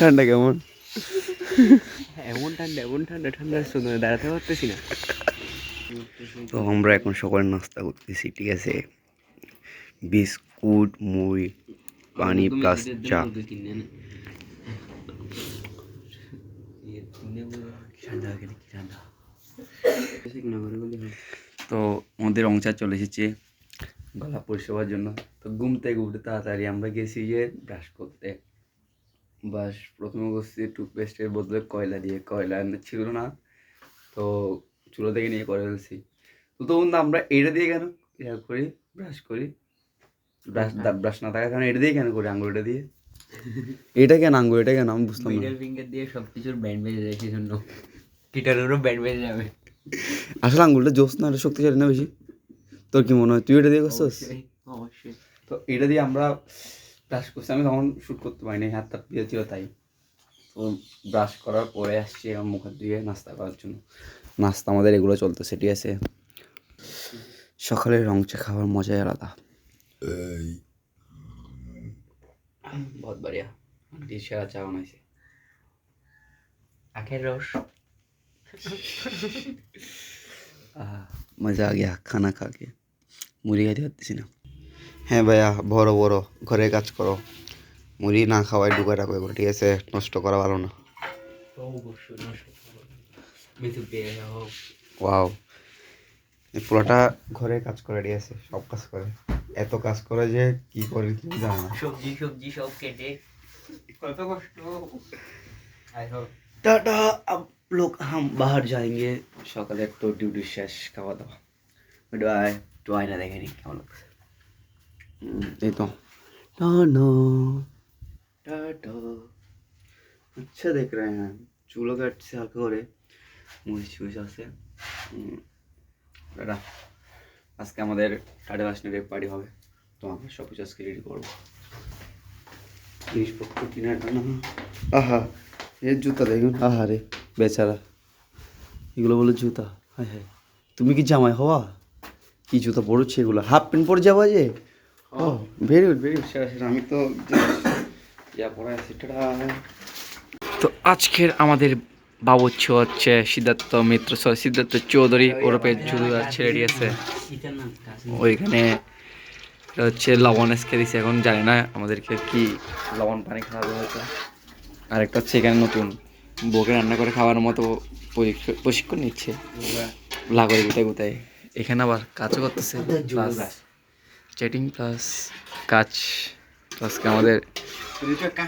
ঠান্ডা কেমন? এমন ঠান্ডা ঠান্ডার সময় দাঁড়াতে পারতেছি না। তো আমরা এখন সকালে নাস্তা করতেছি, ঠিক আছে? বিস্কুট, মুড়ি, পানি প্লাস চা। তো আমাদের অংশা চলে এসেছে গলা পরিষেবার জন্য। তো ঘুম থেকে উঠে তাড়াতাড়ি আমরা গেছি যে ব্রাশ করতে। বাস প্রথমে করছি টুথপেস্টের বদলে কয়লা দিয়ে, কয়লা ছিল না, তো চুলো থেকে নিয়ে করে ফেলছি। তো তখন আমরা এটা দিয়ে কেন করি, ব্রাশ করি, ব্রাশ না থাকার কারণে এটা দিয়ে কেন করি, আঙুলটা দিয়ে। এটা কেন আঙুল, এটা কেন আমি বুঝতাম না। মিডল ফিঙ্গার দিয়ে সব কিছুর ব্যান্ড বেজে যায়, সেই জন্য গিটারেরও ব্যান্ড বেজে যাবে। আসলে আঙুলটা জোস না, এটা শক্তিশালী না বেশি। তোর কি মনে হয়, তুই এটা দিয়ে করছিস? অবশ্যই। তো এটা দিয়ে আমরা ব্রাশ করছি। আমি তখন শ্যুট করতে পারিনি, হাতটা পেয়েছিল তাই। তো ব্রাশ করার পরে আসছি আমার মুখ হাত ধুয়ে নাস্তা করার জন্য। নাস্তা আমাদের এগুলো চলতেছে, ঠিক আছে? সকালের রং চা খাওয়ার মজাই আলাদা। বহুত বাড়িয়া সেরা চা বানাইছে, আখের রস। মজা আ গিয়া খানা খা কে। মুড়ি খাইতে পারতেছি না। হ্যাঁ ভাইয়া, বড় বড় ঘরে কাজ করো, মুড়ি না খাওয়াই ঢুকে রাখো এগুলো, ঠিক আছে? নষ্ট করা ভালো না। ওয়াও, এই পুরোটা ঘরে কাজ করে, ঠিক আছে? সব কাজ করে, এত কাজ করে যে কি করে কি জানে না। সবজি সব কেটে কত কষ্ট। टाटा, अब लोग हम बाहर जाएंगे। সকালে তো ডিউটি শেষ, খাওয়া দাওয়া, বাই। তো আয়না দেখেনি কেমন লাগছে, এই তো টানো টাটা। আচ্ছা দেখ रहे हैं, চুলো কাটছে হালকা করে, মুছ মুছ আছে। টাটা। আজকে আমাদের 8:30 পার্টি হবে, তো আমরা সব কিছু আজকে রেডি করবো। জিনিসপত্র কিনাটা না, আহা এর জুতা দেখুন, আহা রে বেচারা, এগুলো বলে জুতা? হ্যাঁ হ্যাঁ, তুমি কি জামাই হওয়া? কি জুতা পড়ছে এগুলো? হাফ প্যান্ট পরে যাওয়া যে? ও ভেরি গুড ভেরি গুড, সেরা সেরা। আমি তো ইয়া পরে আছি। তো আজকের আমাদের বাবুচ্চ হচ্ছে সিদ্ধার্থ মিত্র, সিদ্ধার্থ চৌধুরী ওরফে চৌধুরী ছেলেটি আছে ওইখানে। এটা হচ্ছে লবণ এসকে দিছে, এখন জানি না আমাদেরকে কি লবণ পানি খাওয়াবে হয়তো। আরেকটা হচ্ছে এখানে নতুন বউকে রান্না করে খাওয়ার মতো প্রশিক্ষণ নিচ্ছে, লাগরে গুটাই গুটাই। এখানে আবার কাজও করতেছে, প্লাস চ্যাটিং প্লাস কাজ। আজকে আমাদের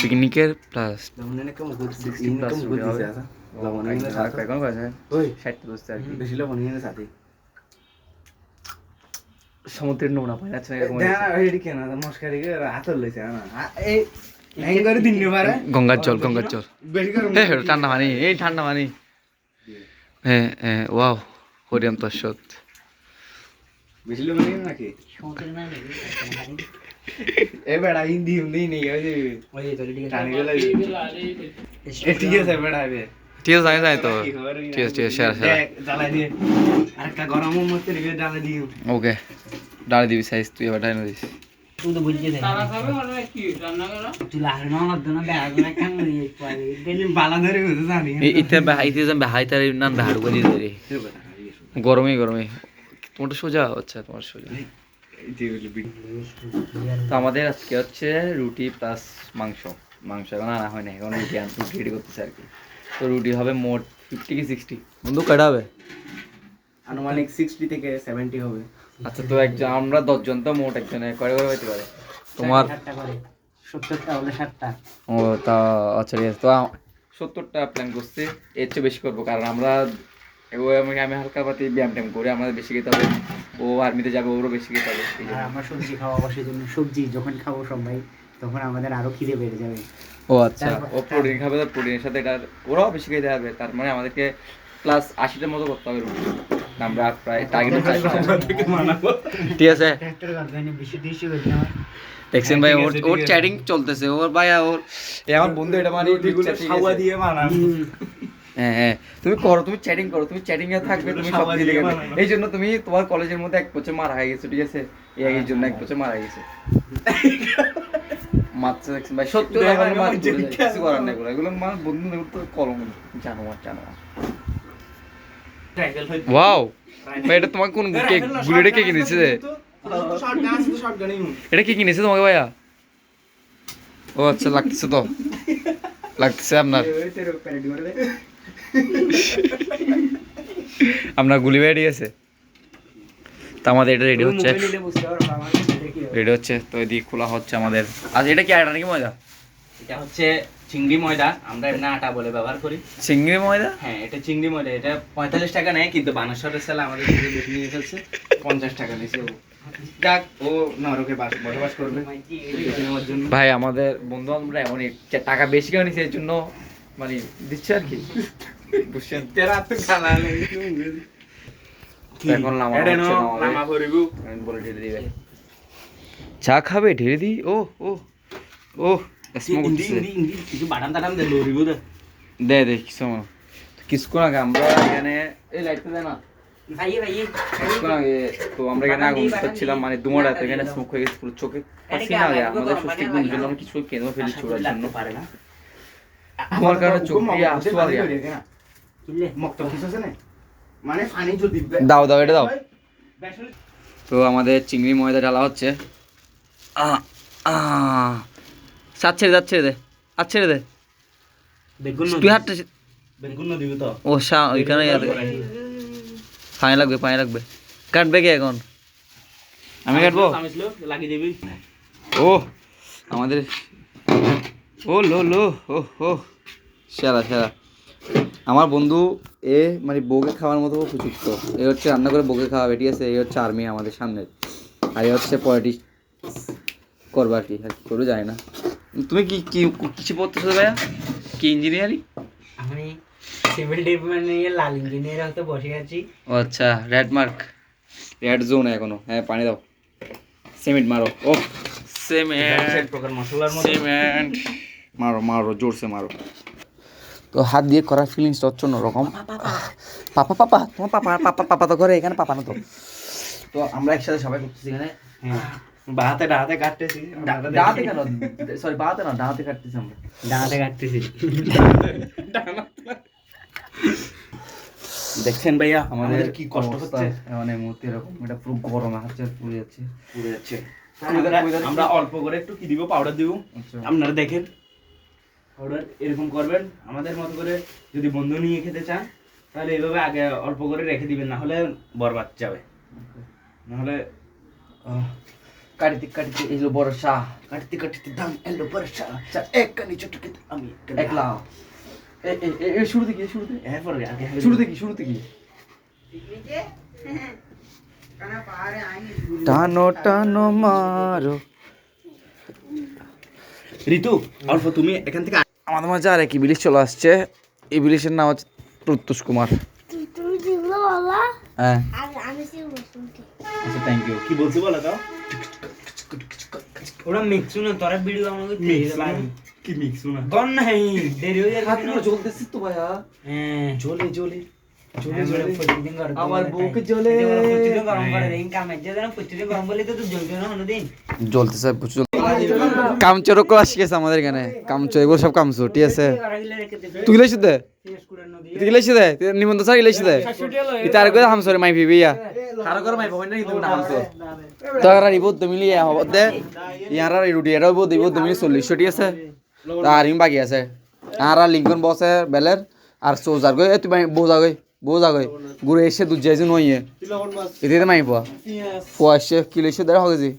পিকনিকের প্লাস সমুদ্রের নোনা পানি আছে গঙ্গার জল, গঙ্গার জল, হ্যাঁ ঠান্ডা পানি, এই ঠান্ডা পানি। হ্যাঁ হ্যাঁ, ওয়াও, হরিয়াম তশ্বত। ঠিক আছে, যাই তো, ঠিক আছে ঠিক আছে, সেরা সেরা। ওকে, ডালে দিবি সাইজ, তুই এবার ডালে দিস। গরমে গরমে তোমারটা সোজা, আচ্ছা তোমার সোজা। তো আমাদের আজকে হচ্ছে রুটি প্লাস মাংস। মাংস এখন আনা হয় না, এখন রুটি রেডি করতেছে আর কি। তো রুটি হবে মোট 50 কি 60 বন্ধু, কয়টা হবে? আনুমানিক 60 থেকে 70 হবে। আচ্ছা, তো একজন আমরা 10 জন, তো মোট একজনে কয়টা করে হইতে পারে তোমার? 70টা হলে 7টা। ও তা আচ্ছা, ঠিক আছে। তো 70টা প্ল্যান করছি, এর চেয়ে বেশি করবো, কারণ আমরা আমি হালকা পাতি ব্যায়াম ট্যাম করে আমাদের বেশি খেতে হবে। ও আর্মিতে যাবে, ওরও বেশি খেতে হবে। আর আমরা সবজি খাওয়া, সেজন্য সবজি যখন খাবো সবাই, তখন আমাদের আরো খিদে বেড়ে যাবে। ও আচ্ছা, ও প্রোটিন খাবে, তো প্রোটিনের সাথে এটা ওরাও বেশি খেতে হবে। তার মানে আমাদেরকে প্লাস 80টার মতো করতে হবে রুটি। আমরা প্রায় টার্গেট, ঠিক আছে? দেখছেন ভাই, ওর চ্যাটিং চলতেছে, ওর ভাই ওর আমার বন্ধু এটা মানে খাওয়া দিয়ে মানান। হ্যাঁ হ্যাঁ, তুমি করো, তুমি চ্যাটিং করো, তুমি চ্যাটিং এ থাকবে, তুমি সব দিকে দেখবে। এই জন্য তুমি তোমার কলেজের মধ্যে 1 বছর মারা হয়ে গেছে, ঠিক আছে? এই জন্য 1 বছর মারা গেছে, মাত্রা দেখছেন ভাই, সত্যি কথা বললে মাছ ধরে যায়, কিছু করার নেই এগুলো, এগুলো মাছ বন্ধু নেই তো কলম জানোয়ার জানোয়ার। ওয়াও ভাই, এটা তোমাকে কোন গুলিটা কে কিনেছে? এটা কি কিনেছে তোমাকে ভাইয়া? ও আচ্ছা, লাগতেছে তো, লাগতেছে আপনার। আপনার গুলি বেড়ে গেছে। তো আমাদের এটা রেডি হচ্ছে, রেডি হচ্ছে। তো এদিকে খোলা হচ্ছে আমাদের। আচ্ছা, এটা কি আটা নাকি ময়দা? এটা হচ্ছে চিংড়ি ময়দা, আমরা এমনি আটা বলে ব্যবহার করি। চিংড়ি ময়দা? হ্যাঁ, এটা চিংড়ি ময়দা। এটা 45 টাকা নেয়, কিন্তু বানাসরের সেল আমাদের থেকে বেশি নিয়ে ফেলছে, 50 টাকা নিয়েছে ও। যাক, ও নরকে বসবাস করবে নেওয়ার জন্য। ভাই আমাদের বন্ধু বান্ধবরা এমনই, টাকা বেশি করে নিছে এর জন্য মানে দিচ্ছে আর কি, বুঝছেন? তেরা তো খালা লাগে এখন লামা বলে ঢেলে দিবে। চা খাবে? ঢেলে দিই। ও ও ও স্মোক হচ্ছে। কিছু বাদাম টাদাম দে, লরিব দে দে দে কিছুক্ষণ আগে আমরা এখানে এই লাইটটা দেয় না, ভাইয়ে ভাইয়ে কিছুক্ষণ আগে তো আমরা এখানে আগুন করছিলাম, মানে দুমড়াতে এখানে স্মোক হয়ে গেছে পুরো চোখে। পাচ্ছি না আগে আমাদের স্বস্তি গুণ জন্য আমরা কিছু কেন ফেলি চোরার জন্য পারে না। আমার কারণে চোখ দিয়ে আসতো আর কিলে মক্ত কিছু আছে না, মানে পানি যদি দাও দাও এটা দাও। তো আমাদের চিংড়ি ময়দা ঢালা হচ্ছে। সাত ছেড়ে যাচ্ছে দে, আর ছেড়ে দে বেগুন তুই হাতটা। বেগুন দিব তো। ও ওইখানে পানি লাগবে, পানি লাগবে। কাটবে কে এখন? আমি কাটবো? লাগিয়ে দিবি। ও আমাদের ও লো লো ও ও সেরা সেরা। আমার বন্ধু এ মানে বউকে খাওয়ার মতো উপযুক্ত। এ হচ্ছে রান্না করে বউকে খাওয়াবে, ঠিক আছে? এই হচ্ছে আর্মি আমাদের সামনে, আর এ হচ্ছে পলিটিক্স করবা আর কি, আর কি করে যায় না। তুমি কি কি কিছু পড়তেছো ভাইয়া? কি ইঞ্জিনিয়ারিং? আমি সিভিল ডিপার্টমেন্ট নিয়ে লাল ইঞ্জিনিয়ার হতে বসে আছি। ও আচ্ছা, রেড মার্ক, রেড জোন এখনো। হ্যাঁ পানি দাও, সিমেন্ট মারো। ও সিমেন্ট, প্রকার মশলার মধ্যে সিমেন্ট মারো মারো, জোরসে মারো। তো হাত দিয়ে করার ফিলিংসটা হচ্ছে অন্যরকম। পাপা পাপা, তোমার পাপা পাপা পাপা তো করে এখানে, পাপা না তো। তো আমরা একসাথে সবাই করতেছি এখানে। বাহাতে ডাহাতে কাটতেছি। ডাহাতে কেন? সরি বাহাতে না, ডাহাতে কাটতেছি আমরা। ডাহাতে কাটতেছি। দেখছেন ভাইয়া আমাদের কি কষ্ট হচ্ছে, মানে মুহূর্তে এরকম, এটা পুরো গরমে হাত পুড়ে যাচ্ছে, পুড়ে যাচ্ছে। আমরা অল্প করে একটু কি দিব, পাউডার দিব। আচ্ছা। আপনারা দেখেন, পাউডার এরকম করবেন আমাদের মতো করে। যদি বন্ধু নিয়ে খেতে চান তাহলে এইভাবে আগে অল্প করে রেখে দিবেন, না হলে বরবাদ যাবে। নাহলে কাটিতে কাটিতে এলো বর্ষা, কাটতে কাটতে দাম এলো বর্ষা, এক কানি ছোটকে আমি একলা। এই শুরুতে কি, শুরুতে এরপরে আগে শুরুতে কি, শুরুতে কি? টানো টানো মারো। ঋতু অল্প তুমি এখান থেকে আমাদের মাঝে আর এক ইবলিশ চলে আসছে। ইবলিশের নাম হচ্ছে প্রত্যুষ কুমার। তুমি যেগুলো বলা হ্যাঁ আর আমি সেগুলো শুনছি। আচ্ছা, থ্যাংক ইউ। কি বলছি বলো তো? ওরা মিক্সু না, তোরা ভিডিও আমাকে কি মিক্সু না গন নাই, দেরি হয়ে যাবে। হাতগুলো জ্বলতেছে তো ভাইয়া। হ্যাঁ জ্বলে জ্বলে প্রতিদিন গরম আমার বুকে জ্বলে। প্রতিদিন গরম করে দেন, কামে যে যেন প্রতিদিন গরম বলে তো জ্বলবে না কোনোদিন। জ্বলতেছে প্রচুর। কামচোরকও আসি গেছে আমাদের এখানে, কামচোর এগুলো সব কামচোর, ঠিক আছে? তুই গেলে দে, তুই গেলে দে, নিমন্ত্রণ স্যার গেলে দে। ইতার করে হামসরে মাই ভিবিয়া কারো করে মাই ভয় না, কিন্তু না হামসর তারা রিবোধ মিলি হবে দে। ইয়ারা রুটি এরাও বহুত দিব মিলি 40 ঠিক আছে? আর ইম বাকি আছে আর লিঙ্কন বসে বেলের আর সোজার গই তুই বোঝা গই গুড়ে এসে দুধ যাইছে নইয়ে এতে মাই পোয়া পোয়া এসে কিলো এসে দেড় হগেছি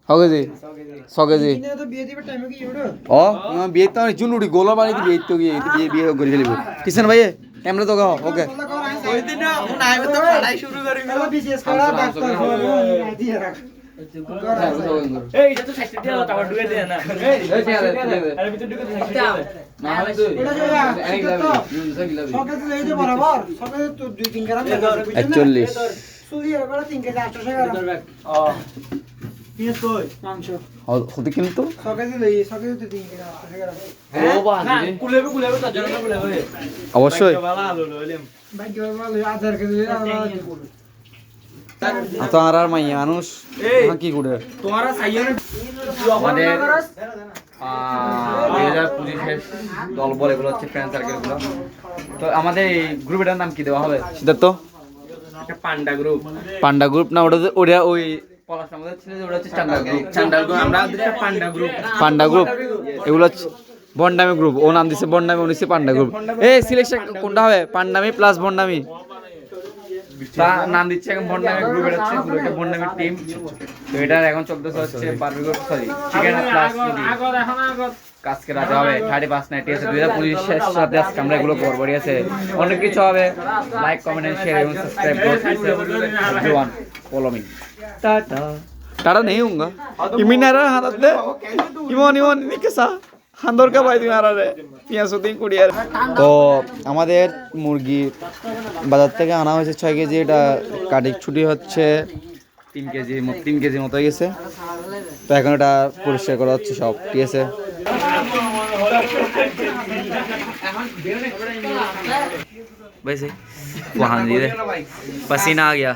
হগেছি সগেছি ও বিয়ে তো জুন উঠি গোলা বাড়ি বিয়ে তো গিয়ে বিয়ে বিয়ে করে ফেলিব কিসেন ভাই এমনি তো ওকে এইটা তো 60 টাকা টাকা ঢুকে দেয় না। আরে ভিতর ঢুকে 60 টাকা না হলে তুই বরাবর সবে তো 2-3 গ্রাম 41 হতে কিন্তু অবশ্যই তো আর মাইয়া মানুষ কি করে তোমারা সাইয়নে আমাদের 2025-এর দল বল এগুলো হচ্ছে ফ্রেন্ড সার্কেলগুলো। তো আমাদের এই গ্রুপের নাম কি দেওয়া হবে? সিদ্ধার্থ একটা পান্ডা গ্রুপ। পান্ডা গ্রুপ না, ওটা ওই পলাশ আমাদের ছিল যে ওটা হচ্ছে চান্ডা গ্রুপ। চান্ডাল গ্রুপ, আমরা দুটো পান্ডা গ্রুপ। পান্ডা গ্রুপ, এগুলো হচ্ছে বন্ডামি গ্রুপ। ও নাম দিছে বন্ডামি, ও নিচ্ছে পান্ডা গ্রুপ। এই সিলেকশন কোনটা হবে? পান্ডামি প্লাস বন্ডামি। তা নাম দিচ্ছে এখন বন্ডামি গ্রুপ, এটা হচ্ছে পুরো একটা বন্ডামি টিম। তো এটার এখন চলতেছে হচ্ছে Barbie group, sorry chicken plus আজকে রাতে হবে 31 নাইট, ঠিক আছে? 2025 এর সাথে আজকে আমরা এগুলো করবো, ঠিক আছে? অনেক কিছু হবে। লাইক, কমেন্ট, শেয়ার এবং সাবস্ক্রাইব করুন। Follow me. টাটা। টাটা नहीं होऊंगा इमिन यार हाथ दे ইমন নিকেসা হান্দর কা ভাই তুমি আরে পিয়াসো তিন কুড়ি আর। তো আমাদের মুরগি বাজার থেকে আনা হয়েছে 6 কেজি। এটা কাটিং ছুটি হচ্ছে 3 কেজি মতো হয়ে গেছে। তো এখন এটা পরিষ্কার করা হচ্ছে সব, ঠিক আছে? वैसे वहाँ पसीना आ गया।